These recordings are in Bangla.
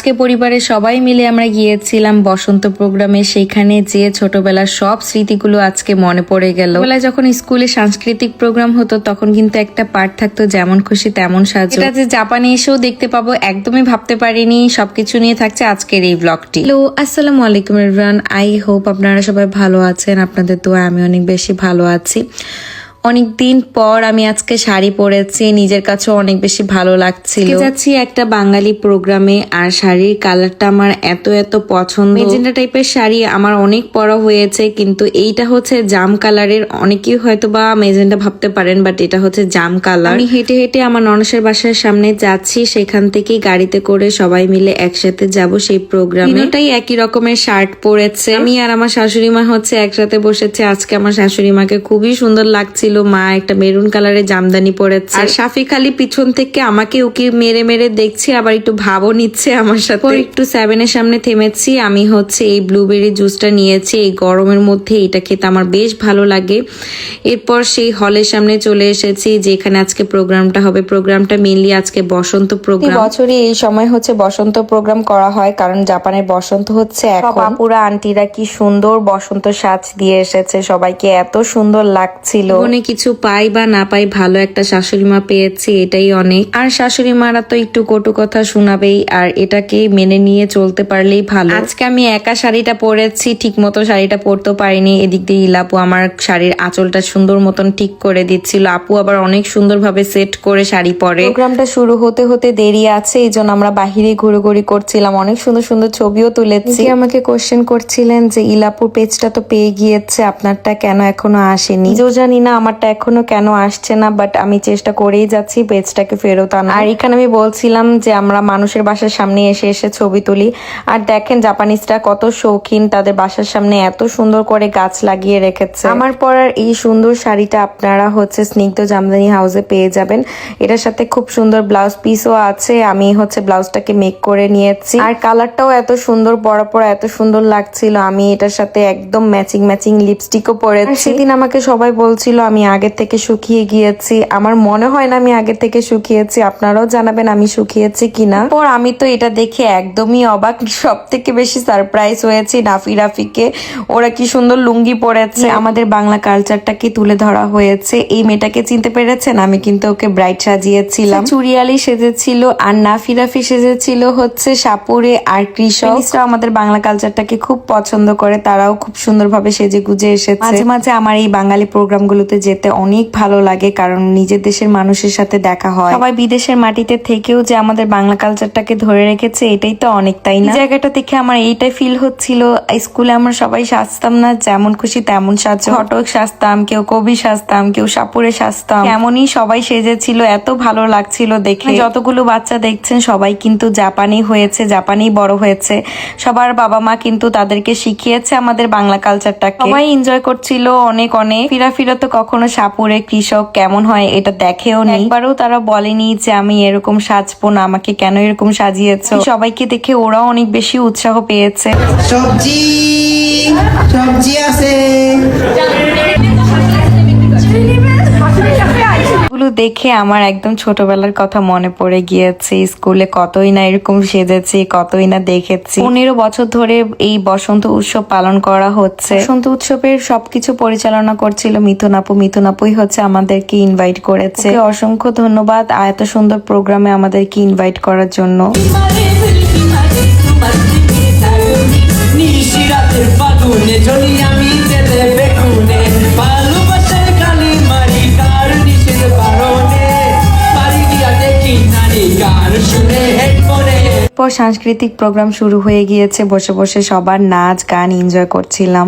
আজকে পরিবারের সবাই মিলে আমরা গিয়েছিলাম বসন্ত প্রোগ্রামে। সেখানে যে ছোটবেলার সব স্মৃতিগুলো আজকে মনে পড়ে গেল। বেলায় যখন স্কুলে সাংস্কৃতিক প্রোগ্রাম হতো তখন কিন্তু একটা পার্ট থাকতো যেমন খুশি তেমন সাজো। এটা যে জাপানে এসেও দেখতে পাবো একদমই ভাবতে পারিনি। সবকিছু নিয়ে থাকছে আজকের এই ব্লগটি। হ্যালো, আসসালামু আলাইকুম এভরিওয়ান। আই হোপ আপনারা সবাই ভালো আছেন। আপনাদের দোয়া আমি অনেক বেশি ভালো আছি। অনেকদিন পর আমি আজকে শাড়ি পরেছি, নিজের কাছেও অনেক বেশি ভালো লাগছিল। যাচ্ছি একটা বাঙালি প্রোগ্রামে, আর শাড়ির কালারটা আমার এত এত পছন্দ। মেজেন্টা টাইপের শাড়ি আমার অনেক পরা হয়েছে, কিন্তু এইটা হচ্ছে জাম কালারের। অনেকেই হয়তো বা মেজেন্টা ভাবতে পারেন, বাট এটা হচ্ছে জাম কালার। আমি হেঁটে হেঁটে আমার ননসের বাসার সামনে যাচ্ছি, সেখান থেকেই গাড়িতে করে সবাই মিলে একসাথে যাব সেই প্রোগ্রামে। এটাই একই রকমের শার্ট পরেছে। আমি আর আমার শাশুড়ি মা হচ্ছে একসাথে বসেছে। আজকে আমার শাশুড়ি মাকে খুবই সুন্দর লাগছিল। মা একটা মেরুন কালারের জামদানি পরেছে, আর শাফিক আলী পিছন থেকে আমাকে উকি মেরে মেরে দেখছে, আবার একটু ভাবও নিচ্ছে আমার সাথে। একটু 7-এর সামনে থেমেছি। আমি হচ্ছে এই ব্লুবেরি জুসটা নিয়েছি। এই গরমের মধ্যে এটা খেতে আমার বেশ ভালো লাগে। এরপর সেই হলের সামনে চলে এসেছি, যেখানে আজকে প্রোগ্রামটা হবে। প্রোগ্রামটা মেইনলি আজকে বসন্ত প্রোগ্রাম। বছরই এই সময় হচ্ছে বসন্ত প্রোগ্রাম করা হয়, কারণ জাপানের বসন্ত হচ্ছে এখন। আপুরা আন্টিরা কি সুন্দর বসন্ত সাজ দিয়ে এসেছে, সবাইকে এত সুন্দর লাগছিল। কিছু পাই বা না পাই, ভালো একটা শাশুড়ি মা পেয়েছি, এটাই অনেক। আর শাশুড়ি মারা তো একটু কটু কথা শোনাবেই, আর এটাকে মেনে নিয়ে চলতে পারলেই ভালো। আজকে আমি একা শাড়িটা পরেছি, ঠিক মতো শাড়িটা পরতে পারিনি। এদিক দিয়ে ইলাপু আমার শাড়ির আঁচলটা সুন্দর মতন ঠিক করে দিচ্ছিল। আপু আবার অনেক সুন্দরভাবে সেট করে শাড়ি পরে। প্রোগ্রামটা শুরু হতে হতে দেরি আছে, এই জন্য আমরা বাহিরে ঘুরোঘুরি করছিলাম। অনেক সুন্দর সুন্দর ছবিও তুলেছি। আমাকে কোশ্চেন করছিলেন যে ইলাপুর পেজটা তো পেয়ে গিয়েছে, আপনারটা কেন এখনো আসেনি? নিজেও জানি না আমারটা এখনো কেন আসছে না, বাট আমি চেষ্টা করেই যাচ্ছি পেজটাকে ফেরত আনা। আর এখানে আমি বলছিলাম যে আমরা মানুষের বাসার সামনে এসে এসে ছবি তুলি, আর দেখেন জাপানিজরা কত শৌখিন, তাদের বাসার সামনে এত সুন্দর করে গাছ লাগিয়ে রেখেছে। আমার পরার এই সুন্দর শাড়িটা আপনারা হচ্ছে স্নিগ্ধ জামদানি হাউসে পেয়ে যাবেন। এটার সাথে খুব সুন্দর ব্লাউজ পিসও আছে। আমি হচ্ছে ব্লাউজটাকে মেক করে নিয়েছি, আর কালারটাও এত সুন্দর, পরা পরা এত সুন্দর লাগছিল। আমি এটার সাথে একদম ম্যাচিং ম্যাচিং লিপস্টিকও পরেছি। সেদিন আমাকে সবাই বলছিল আমি আগের থেকে শুকিয়ে গিয়েছি। আমার মনে হয় না আমি আগে থেকে শুকিয়েছি, আপনারাও জানাবেন আমি শুকিয়েছি কিনা। পর আমি তো এটা দেখে একদমই অবাক। সব থেকে বেশি সারপ্রাইজ হয়েছি নাফি রাফিকে। ওরা কি সুন্দর লুঙ্গি পরেছে। আমাদের বাংলা কালচারটাকে তুলে ধরা হয়েছে। এই মেয়েটাকে চিনতে পেরেছেন? আমি কিন্তু ওকে ব্রাইট সাজিয়েছিলাম। চুরিয়ালি সেজেছিল, আর নাফি রাফি সেজেছিল হচ্ছে সাপুরে আর কৃষক। আমাদের বাংলা কালচারটাকে খুব পছন্দ করে, তারাও খুব সুন্দরভাবে সেজে গুজে এসেছে। মাঝে মাঝে আমার এই বাঙালি প্রোগ্রামগুলোতে যেতে অনেক ভালো লাগে, কারণ নিজের দেশের মানুষের সাথে দেখা হয়। সবাই বিদেশের মাটিতে থেকেও যে আমাদের বাংলা কালচারটাকে ধরে রেখেছে, এটাই তো অনেক, তাই না? জায়গাটা দেখে আমার এইটাই ফিল হচ্ছিল। স্কুলে আমরা সবাই সাজতাম না, যেমন খুশি তেমন সাজো। ঘটক সাজতাম, কেউ কবি সাজতাম, কেউ সাপুরে সাজতাম। এমনই সবাই সেজেছিল, এত ভালো লাগছিল দেখে। যতগুলো বাচ্চা দেখছেন সবাই কিন্তু জাপানি হয়েছে, জাপানি বড় হয়েছে। সবার বাবা মা কিন্তু তাদেরকে শিখিয়েছে আমাদের বাংলা কালচারটাকে। সবাই এনজয় করছিল অনেক অনেক। ফিরা ফিরা তো কখনো সাপুরে কৃষক কেমন হয় এটা দেখেও নেই। একবারও তারা বলেনি যে আমি এরকম সাজবো না, আমাকে কেন এরকম সাজিয়েছো। সবাইকে দেখে ওরাও অনেক বেশি উৎসাহ পেয়েছে। সবজি সবজি আছে। এগুলো দেখে আমার একদম ছোটবেলার কথা মনে পড়ে গিয়েছে। স্কুলে কতই না এরকম সেজেছি, কতই না দেখেছি। 15 বছর ধরে এই বসন্ত উৎসব পালন করা হচ্ছে। বসন্ত উৎসবের সবকিছু পরিচালনা করছিল মিথুন আপু। মিথুন আপুই হচ্ছে আমাদেরকে ইনভাইট করেছে। অসংখ্য ধন্যবাদ এত সুন্দর প্রোগ্রামে আমাদেরকে ইনভাইট করার জন্য। পর সাংস্কৃতিক প্রোগ্রাম শুরু হয়ে গিয়েছে। বসে বসে সবার নাচ গান এনজয় করছিলাম।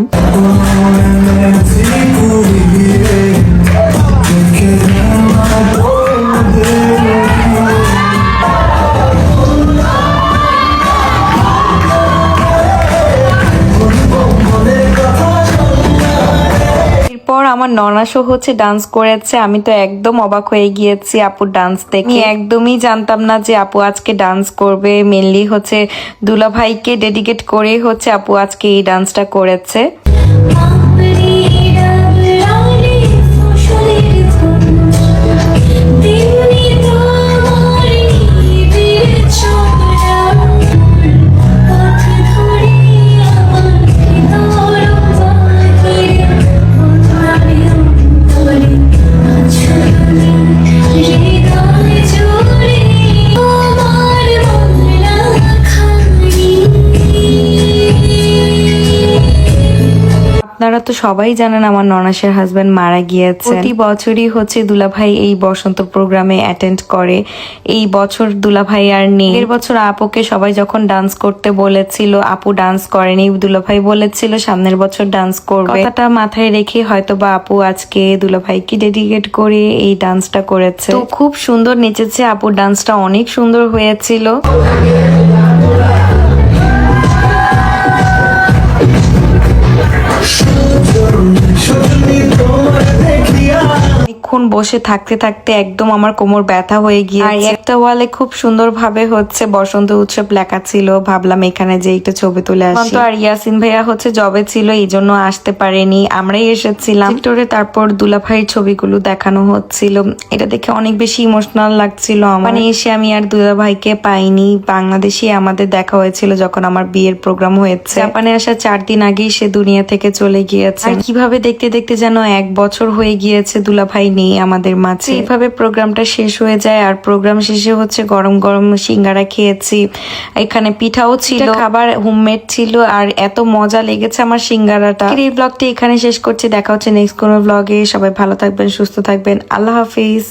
আমার ননাসও হচ্ছে ডান্স করেছে। আমি তো একদম অবাক হয়ে গিয়েছি আপুর ডান্স দেখে। একদমই জানতাম না যে আপু আজকে ডান্স করবে। মেনলি হচ্ছে দুলা ভাইকে ডেডিকেট করে হচ্ছে আপু আজকে এই ডান্সটা করেছে। আপনারা তো সবাই জানেন আমার ননাসের হাজবেন্ড মারা গিয়েছে। প্রতি বছরই হচ্ছে দুলাভাই এই বসন্ত প্রোগ্রামে অ্যাটেন্ড করে। এই বছর দুলাভাই আর নেই। এর বছর আপুকে সবাই যখন ডান্স করতে বলেছিল, আপু ডান্স করেনি। দুলাভাই বলেছিল সামনের বছর ডান্স করবে। কথাটা মাথায় রেখে হয়তো বা আপু আজকে দুলাভাইকে ডেডিকেট করে এই ডান্সটা করেছে। তো খুব সুন্দর নেচেছে আপুর ডান্সটা, অনেক সুন্দর হয়েছিল। অনেকক্ষণ বসে থাকতে থাকতে একদম আমার কোমর ব্যথা হয়ে গিয়ে, আর একটা ওয়ালে খুব সুন্দর ভাবে হচ্ছে বসন্ত উৎসব লেখা ছিল। ভাবলাম এখানে যে একটা ছবি তুলে আসি। আর ইয়াসিন ভাইয়া হচ্ছে জবে ছিল, এই জন্য আসতে পারেনি, আমরাই এসেছিলাম। ভিক্টোরে তারপর দুলাভাইয়ের ছবিগুলো দেখানো হচ্ছিল, এটা দেখে অনেক বেশি ইমোশনাল লাগছিল আমার। মানে এসে আমি আর দুলাভাইকে পাইনি। বাংলাদেশে আমাদের দেখা হয়েছিল যখন আমার বিয়ের প্রোগ্রাম হয়েছে। জাপানে আসার 4 দিন আগেই সে দুনিয়া থেকে চলে গিয়েছে। কিভাবে দেখতে দেখতে যেন 1 বছর হয়ে গিয়েছে দুলাভাই নেই আমাদের মাঝে। এইভাবে প্রোগ্রামটা শেষ হয়ে যায়। আর প্রোগ্রাম শেষে হচ্ছে গরম গরম সিঙ্গারা খেয়েছি, এখানে পিঠাও ছিল, খাবার হোমমেড ছিল, আর এত মজা লেগেছে আমার সিঙ্গারাটা। এই ব্লগটি এখানে শেষ করছি, দেখা হচ্ছে নেক্সট কোনো ব্লগে। সবাই ভালো থাকবেন, সুস্থ থাকবেন, আল্লাহ হাফিজ।